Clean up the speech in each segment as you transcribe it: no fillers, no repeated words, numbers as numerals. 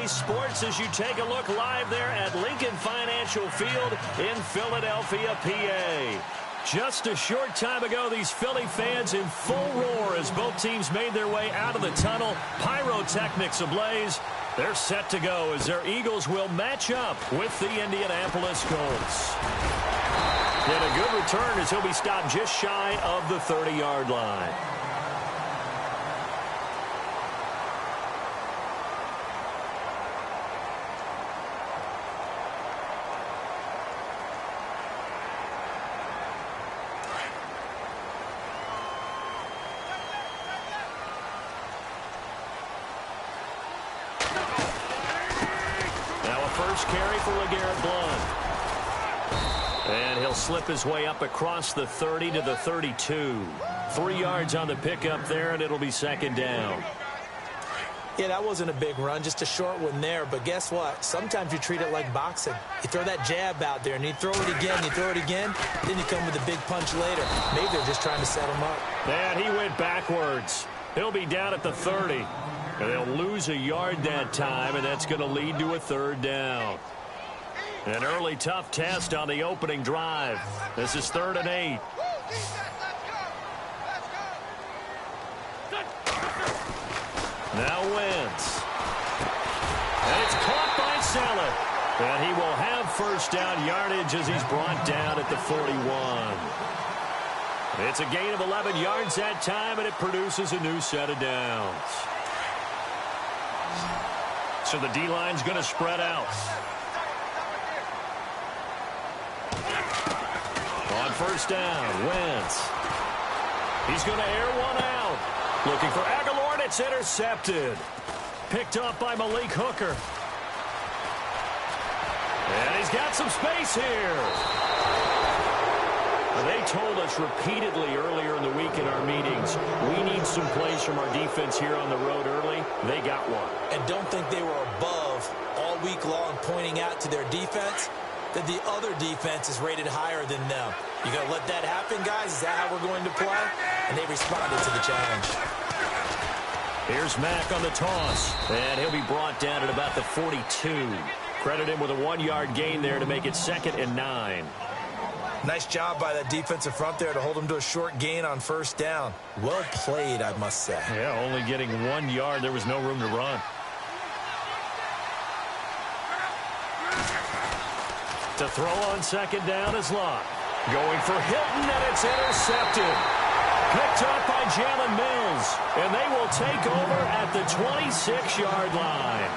Philly sports as you take a look live there at Lincoln Financial Field in Philadelphia, PA. Just a short time ago, these Philly fans in full roar as both teams made their way out of the tunnel. Pyrotechnics ablaze. They're set to go as their Eagles will match up with the Indianapolis Colts. And a good return as he'll be stopped just shy of the 30-yard line. Carry for LeGarrette Blount. And he'll slip his way up across the 30 to the 32. 3 yards on the pickup there, and it'll be second down. Yeah, that wasn't a big run, just a short one there. But guess what? Sometimes you treat it like boxing. You throw that jab out there, and you throw it again, you throw it again, then you come with a big punch later. Maybe they're just trying to set him up. And he went backwards. He'll be down at the 30. And they'll lose a yard that time, and that's going to lead to a third down. An early tough test on the opening drive. This is 3rd and 8. Now Wentz. And it's caught by Saleh. And he will have first down yardage as he's brought down at the 41. It's a gain of 11 yards that time, and it produces a new set of downs. So the D-line's going to spread out. On first down, Wentz. He's going to air one out. Looking for Aguilar, and it's intercepted. Picked up by Malik Hooker. And he's got some space here. They told us repeatedly earlier in the week in our meetings, we need some plays from our defense here on the road early. They got one. And don't think they were above all week long pointing out to their defense that the other defense is rated higher than them. You going to let that happen, guys? Is that how we're going to play? And they responded to the challenge. Here's Mack on the toss. And he'll be brought down at about the 42. Credit him with a 1-yard gain there to make it 2nd and 9. Nice job by that defensive front there to hold him to a short gain on first down. Well played, I must say. Yeah, only getting 1 yard. There was no room to run. To throw on second down is Locke. Going for Hilton, and it's intercepted. Picked up by Jalen Mills. And they will take over at the 26-yard line.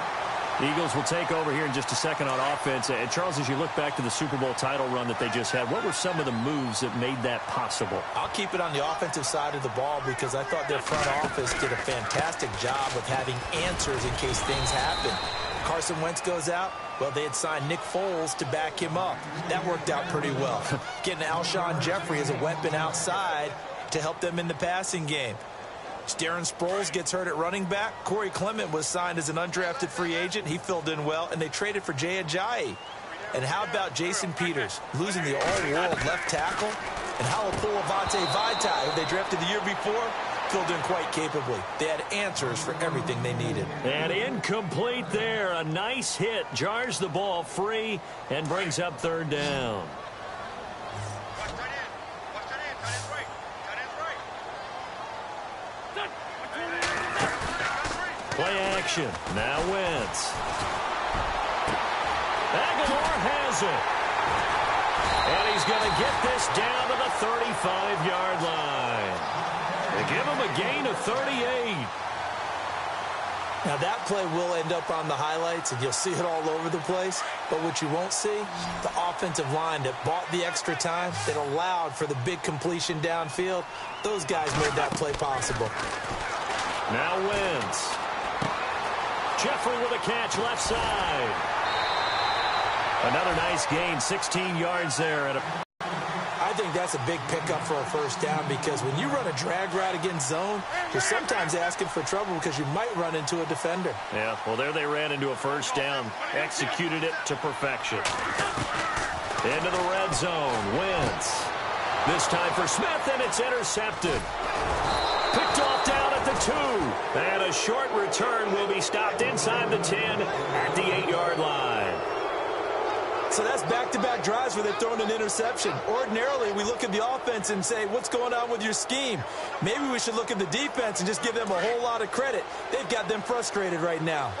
Eagles will take over here in just a second on offense. And Charles, as you look back to the Super Bowl title run that they just had, what were some of the moves that made that possible? I'll keep it on the offensive side of the ball because I thought their front office did a fantastic job of having answers in case things happen. Carson Wentz goes out. Well, they had signed Nick Foles to back him up. That worked out pretty well. Getting Alshon Jeffrey as a weapon outside to help them in the passing game. Darren Sproles gets hurt at running back. Corey Clement was signed as an undrafted free agent. He filled in well, and they traded for Jay Ajayi. And how about Jason Peters losing the all-world left tackle? And Halapoulivaati Vaitai, who they drafted the year before, filled in quite capably. They had answers for everything they needed. And incomplete there. A nice hit. Jars the ball free and brings up third down. Play action. Now Wentz. Aguilar has it. And he's going to get this down to the 35-yard line. They give him a gain of 38. Now that play will end up on the highlights, and you'll see it all over the place. But what you won't see, the offensive line that bought the extra time, that allowed for the big completion downfield, those guys made that play possible. Now Wentz. Jeffrey with a catch left side. Another nice gain, 16 yards there. I think that's a big pickup for a first down because when you run a drag route against zone, you're sometimes asking for trouble because you might run into a defender. Yeah, well, there they ran into a first down. Executed it to perfection. Into the red zone. Wentz. This time for Smith, and it's intercepted. Picked off down at the 2. And a short return will be stopped inside the 10 at the 8-yard line. So that's back-to-back drives where they've thrown an interception. Ordinarily, we look at the offense and say, what's going on with your scheme? Maybe we should look at the defense and just give them a whole lot of credit. They've got them frustrated right now.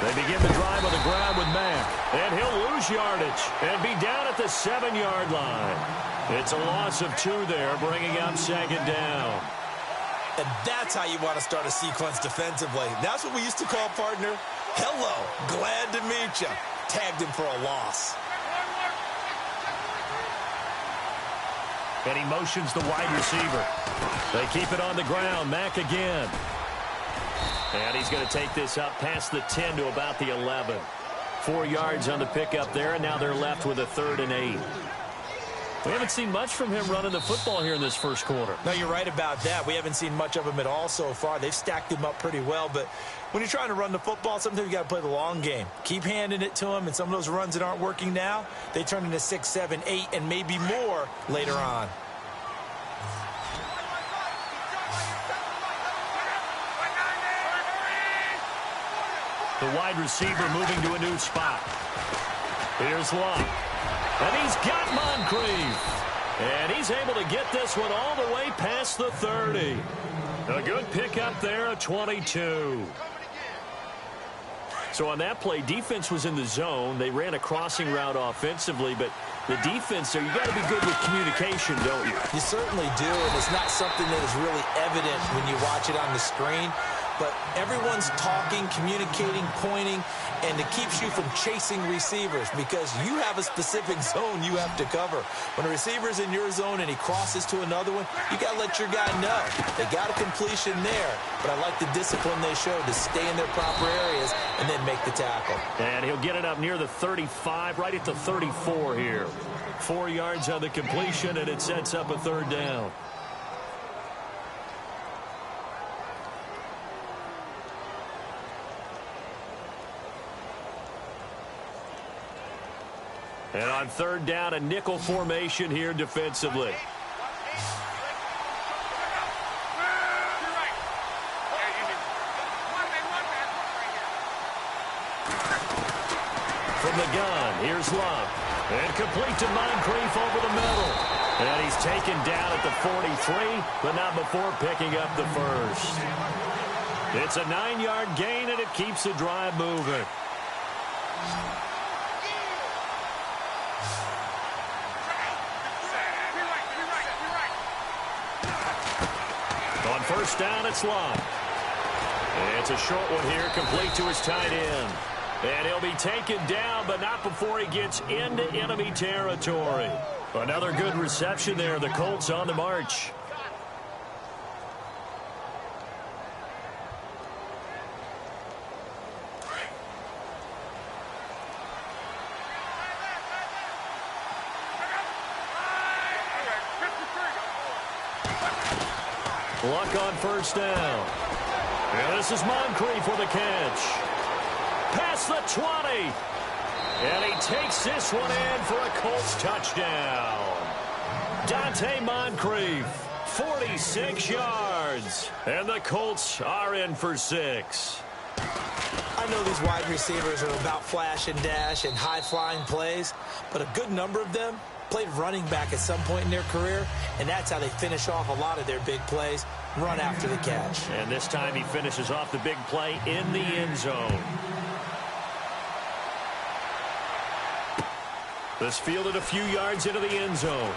They begin the drive on the ground with Mack. And he'll lose yardage and be down at the 7-yard line. It's a loss of 2 there, bringing up 2nd down. And that's how you want to start a sequence defensively. That's what we used to call, partner, hello, glad to meet you. Tagged him for a loss. And he motions the wide receiver. They keep it on the ground. Mack again. And he's going to take this up past the 10 to about the 11. 4 yards on the pickup there, and now they're left with a 3rd and 8. We haven't seen much from him running the football here in this first quarter. No, you're right about that. We haven't seen much of him at all so far. They've stacked him up pretty well, but when you're trying to run the football, sometimes you got to play the long game. Keep handing it to him, and some of those runs that aren't working now, they turn into 6, 7, 8, and maybe more later on. The wide receiver moving to a new spot. Here's Love. And he's got Moncrief. And he's able to get this one all the way past the 30. A good pickup there at 22. So on that play, defense was in the zone. They ran a crossing route offensively, but the defense there, you got to be good with communication, don't you? You certainly do, and it's not something that is really evident when you watch it on the screen. But everyone's talking, communicating, pointing, and it keeps you from chasing receivers because you have a specific zone you have to cover. When a receiver's in your zone and he crosses to another one, you got to let your guy know. They got a completion there, but I like the discipline they showed to stay in their proper areas and then make the tackle. And he'll get it up near the 35, right at the 34 here. 4 yards on the completion, and it sets up a 3rd down. And on 3rd down, a nickel formation here defensively. From the gun, here's Love. And complete to Moncrief over the middle. And he's taken down at the 43, but not before picking up the first. It's a 9-yard gain, and it keeps the drive moving. On 1st down, it's Love. It's a short one here, complete to his tight end. And he'll be taken down, but not before he gets into enemy territory. Another good reception there. The Colts on the march. Luck on 1st down. And this is Moncrief with a catch. Past the 20. And he takes this one in for a Colts touchdown. Dante Moncrief, 46 yards. And the Colts are in for 6. I know these wide receivers are about flash and dash and high-flying plays, but a good number of them played running back at some point in their career, and that's how they finish off a lot of their big plays, run after the catch. And this time he finishes off the big play in the end zone. This fielded a few yards into the end zone.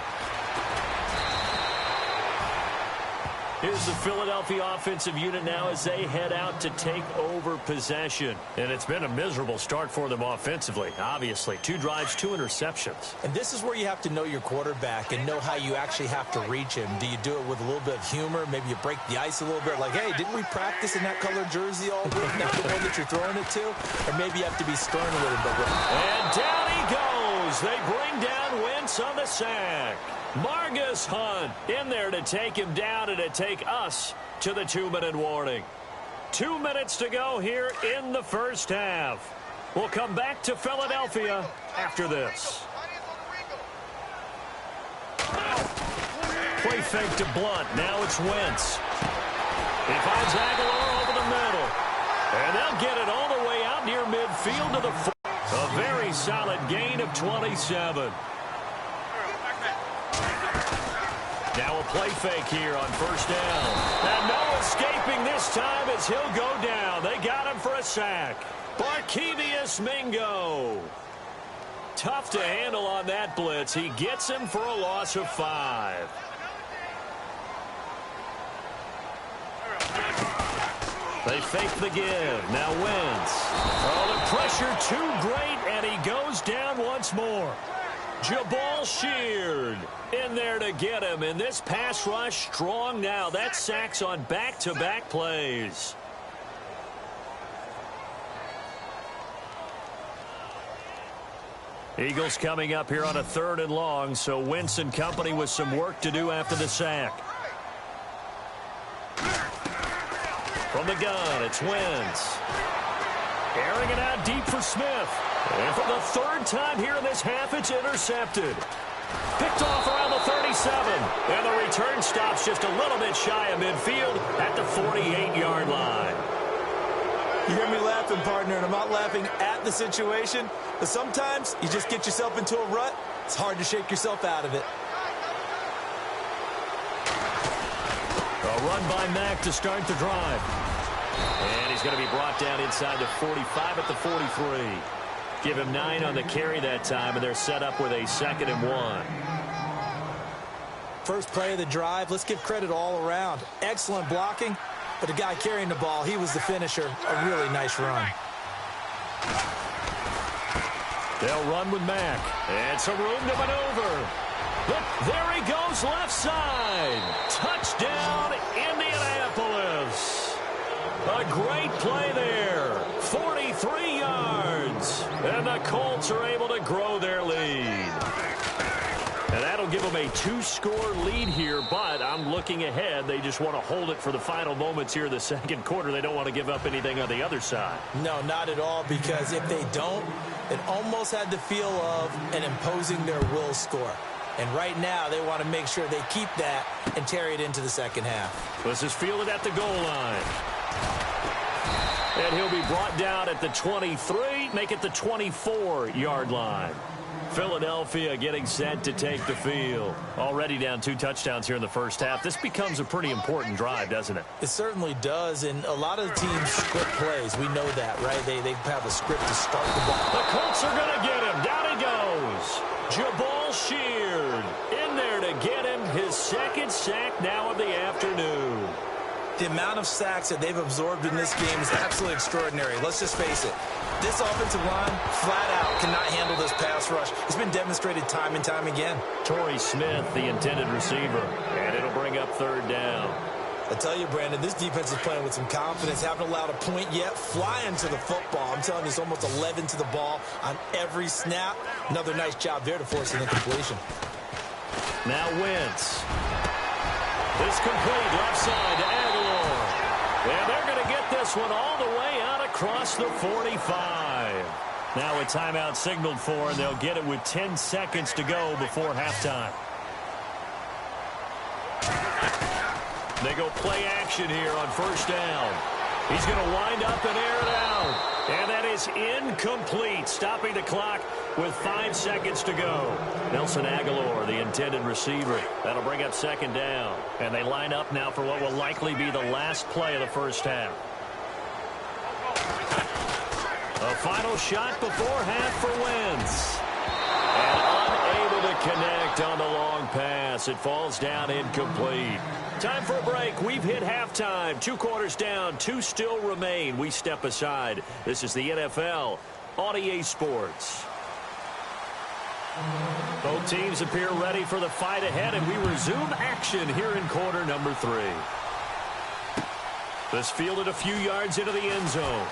Here's the Philadelphia offensive unit now as they head out to take over possession. And it's been a miserable start for them offensively, obviously. 2 drives, 2 interceptions. And this is where you have to know your quarterback and know how you actually have to reach him. Do you do it with a little bit of humor? Maybe you break the ice a little bit, like, hey, didn't we practice in that colored jersey all week? Not the one that you're throwing it to? Or maybe you have to be stern with him. And down he goes. They bring down Wentz on the sack. Margus Hunt in there to take him down and to take us to the 2-minute warning. 2 minutes to go here in the first half. We'll come back to Philadelphia after this. Play fake to Blunt. Now it's Wentz. He finds Aguilar over the middle. And they'll get it all the way out near midfield to the 4. A very solid gain of 27. Now a play fake here on first down. And no escaping this time as he'll go down. They got him for a sack. Barkevious Mingo. Tough to handle on that blitz. He gets him for a loss of 5. They fake the give. Now Wentz. Oh, the pressure too great, and he goes down once more. Jabal Sheard in there to get him, and this pass rush strong now. That's sacks on back-to-back plays. Eagles coming up here on a 3rd and long, so Wentz and company with some work to do after the sack. From the gun, it's Wentz. Airing it out deep for Smith. And for the 3rd time here in this half, it's intercepted. Picked off around the 37. And the return stops just a little bit shy of midfield at the 48-yard line. You hear me laughing, partner, and I'm not laughing at the situation, but sometimes you just get yourself into a rut. It's hard to shake yourself out of it. A run by Mack to start the drive. And he's going to be brought down inside the 45 at the 43. Give him 9 on the carry that time, and they're set up with a 2nd and 1. First play of the drive, let's give credit all around. Excellent blocking, but the guy carrying the ball, he was the finisher. A really nice run. They'll run with Mack. And some room to maneuver. Look, there he goes left side. Touchdown, Indianapolis. A great play there. 43 yards. And the Colts are able to grow their lead. And that'll give them a 2-score lead here, but I'm looking ahead. They just want to hold it for the final moments here in the 2nd quarter. They don't want to give up anything on the other side. No, not at all, because if they don't, it almost had the feel of an imposing their will score. And right now, they want to make sure they keep that and carry it into the 2nd half. This is fielded at the goal line. And he'll be brought down at the 23, make it the 24-yard line. Philadelphia getting set to take the field. Already down 2 touchdowns here in the first half. This becomes a pretty important drive, doesn't it? It certainly does, and a lot of the teams script plays. We know that, right? They have a script to start the ball. The Colts are going to get him. Down he goes. Jabal Sheard in there to get him his 2nd sack now of the afternoon. The amount of sacks that they've absorbed in this game is absolutely extraordinary. Let's just face it. This offensive line, flat out, cannot handle this pass rush. It's been demonstrated time and time again. Torrey Smith, the intended receiver, and it'll bring up 3rd down. I tell you, Brandon, this defense is playing with some confidence. Haven't allowed a point yet. Flying to the football. I'm telling you, it's almost 11 to the ball on every snap. Another nice job there to force an incompletion. Now Wentz. It's complete left side to Aguilar. And they're going to get this one all the way out across the 45. Now a timeout signaled for, and they'll get it with 10 seconds to go before halftime. They go play action here on first down. He's going to wind up and air it out. And that is incomplete, stopping the clock with 5 seconds to go. Nelson Aguilar, the intended receiver. That'll bring up 2nd down. And they line up now for what will likely be the last play of the first half. A final shot before half for Wentz. And unable to connect on the long pass. It falls down incomplete. Time for a break. We've hit halftime. 2 quarters down. 2 still remain. We step aside. This is the NFL on EA Sports. Both teams appear ready for the fight ahead, and we resume action here in quarter number 3. This fielded a few yards into the end zone.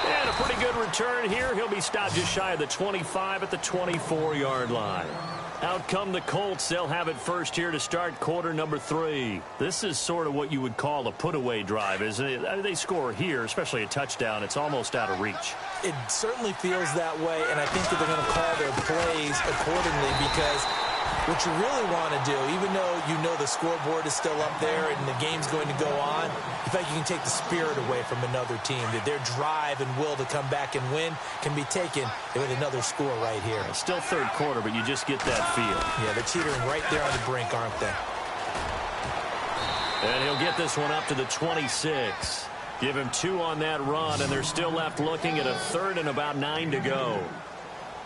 And a pretty good return here. He'll be stopped just shy of the 25 at the 24-yard line. Out come the Colts. They'll have it first here to start quarter number 3. This is sort of what you would call a put-away drive, isn't it? I mean, they score here, especially a touchdown. It's almost out of reach. It certainly feels that way, and I think that they're going to call their plays accordingly because what you really want to do, even though you know the scoreboard is still up there and the game's going to go on, in fact, you can take the spirit away from another team, that their drive and will to come back and win can be taken with another score right here. Still third quarter, but you just get that feel. Yeah, they're teetering right there on the brink, aren't they? And he'll get this one up to the 26. Give him 2 on that run, and they're still left looking at a third and about 9 to go.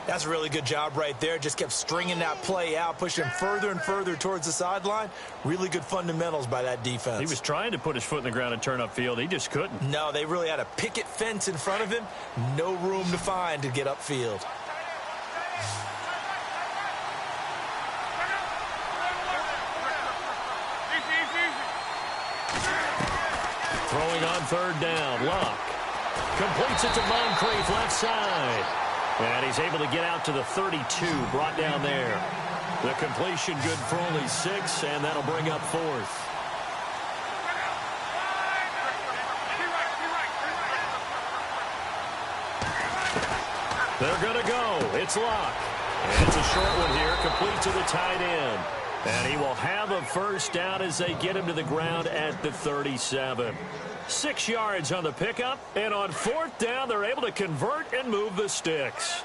That's a really good job right there. Just kept stringing that play out, pushing further and further towards the sideline. Really good fundamentals by that defense. He was trying to put his foot in the ground and turn upfield. He just couldn't. No, they really had a picket fence in front of him. No room to find to get upfield. Throwing on third down. Luck completes it to Moncrief, left side. And he's able to get out to the 32, brought down there. The completion good for only 6, and that'll bring up 4th. They're going to go. It's Luck. And it's a short one here, complete to the tight end. And he will have a first down as they get him to the ground at the 37. 6 yards on the pickup, and on 4th down, they're able to convert and move the sticks.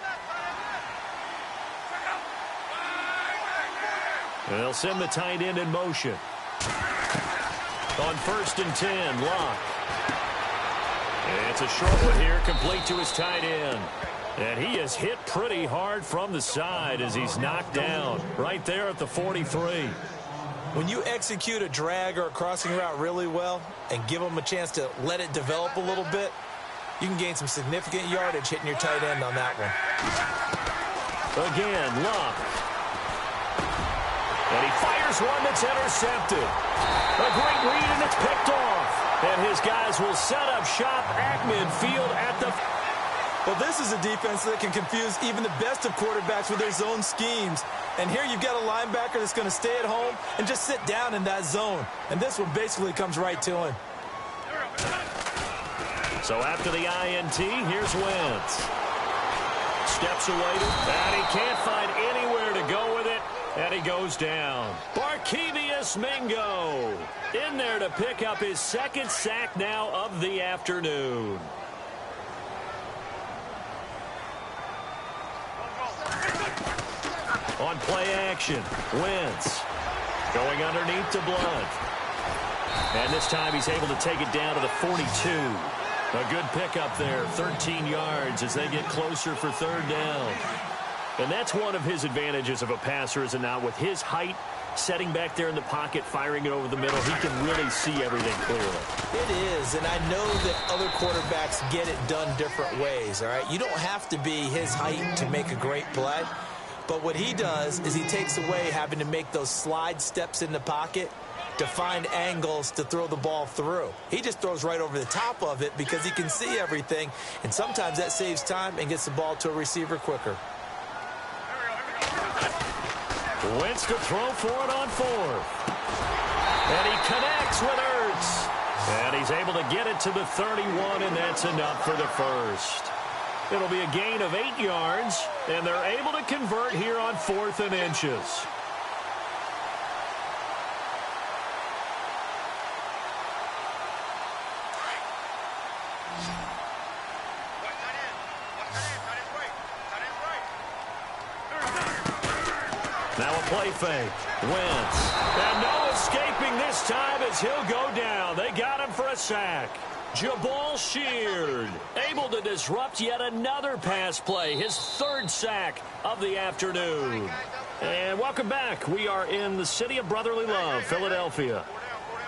And they'll send the tight end in motion. On 1st and 10, Luck. And it's a short one here, complete to his tight end. And he is hit pretty hard from the side as he's knocked down right there at the 43. When you execute a drag or a crossing route really well and give them a chance to let it develop a little bit, you can gain some significant yardage hitting your tight end on that one. Again, Luck. And he fires one that's intercepted. A great read, and it's picked off. And his guys will set up shop at midfield at the... Well, this is a defense that can confuse even the best of quarterbacks with their zone schemes. And here you've got a linebacker that's going to stay at home and just sit down in that zone. And this one basically comes right to him. So after the INT, here's Wentz. Steps away, and he can't find anywhere to go with it. And he goes down. Barkevius Mingo in there to pick up his 2nd sack now of the afternoon. On play action, Wentz going underneath to Blunt. And this time he's able to take it down to the 42. A good pickup there, 13 yards as they get closer for 3rd down. And that's one of his advantages of a passer, is it not? With his height, setting back there in the pocket, firing it over the middle, he can really see everything clearly. It is, and I know that other quarterbacks get it done different ways, all right? You don't have to be his height to make a great play. But what he does is he takes away having to make those slide steps in the pocket to find angles to throw the ball through. He just throws right over the top of it because he can see everything, and sometimes that saves time and gets the ball to a receiver quicker. Wentz to throw for it on 4th. And he connects with Ertz. And he's able to get it to the 31, and that's enough for the first. It'll be a gain of 8 yards, and they're able to convert here on 4th and inches. Now a play fake. Wentz. And no escaping this time as he'll go down. They got him for a sack. Jabal Sheard able to disrupt yet another pass play. His 3rd sack of the afternoon. And welcome back. We are in the city of brotherly love, Philadelphia.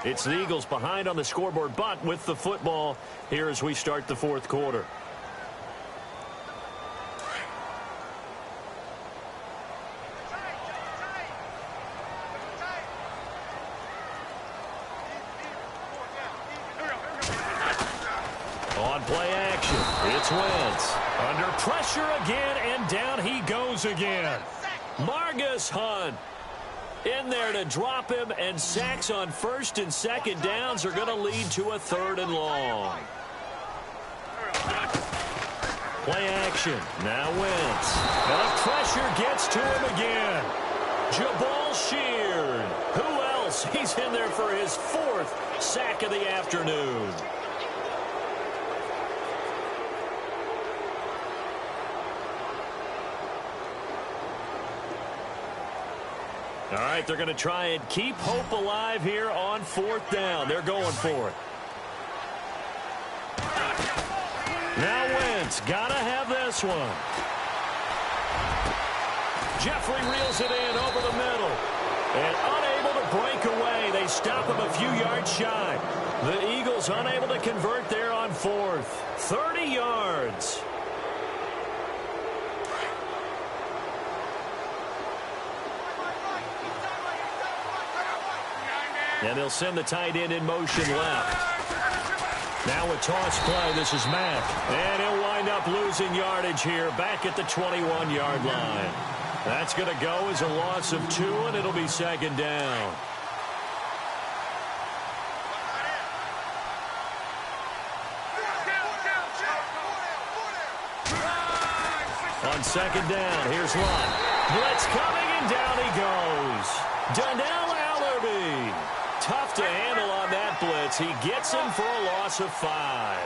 It's the Eagles behind on the scoreboard, but with the football here as we start the 4th quarter. On play action, it's Wentz. Under pressure again, and down he goes again. Margus Hunt in there to drop him, and sacks on first and second downs are going to lead to a 3rd and long. Play action. Now Wentz. And the pressure gets to him again. Jabal Sheard. Who else? He's in there for his 4th sack of the afternoon. All right, they're going to try and keep hope alive here on 4th down. They're going for it. Now Wentz, got to have this one. Jeffrey reels it in over the middle. And unable to break away. They stop him a few yards shy. The Eagles unable to convert there on 4th. 30 yards. And they'll send the tight end in motion left. Now a toss play. This is Mack. And he'll wind up losing yardage here back at the 21-yard line. That's going to go as a loss of 2, and it'll be 2nd down. On 2nd down, here's Lott. Blitz coming, and down he goes. Donnell Allerby. Tough to handle on that blitz. He gets him for a loss of 5.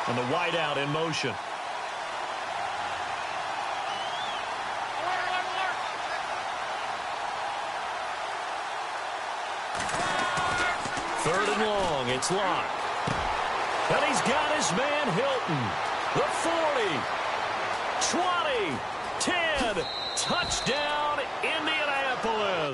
And the wideout in motion. Third and long. It's Lott. And he's got his man Hilton. The 40. 20, 10, touchdown, Indianapolis.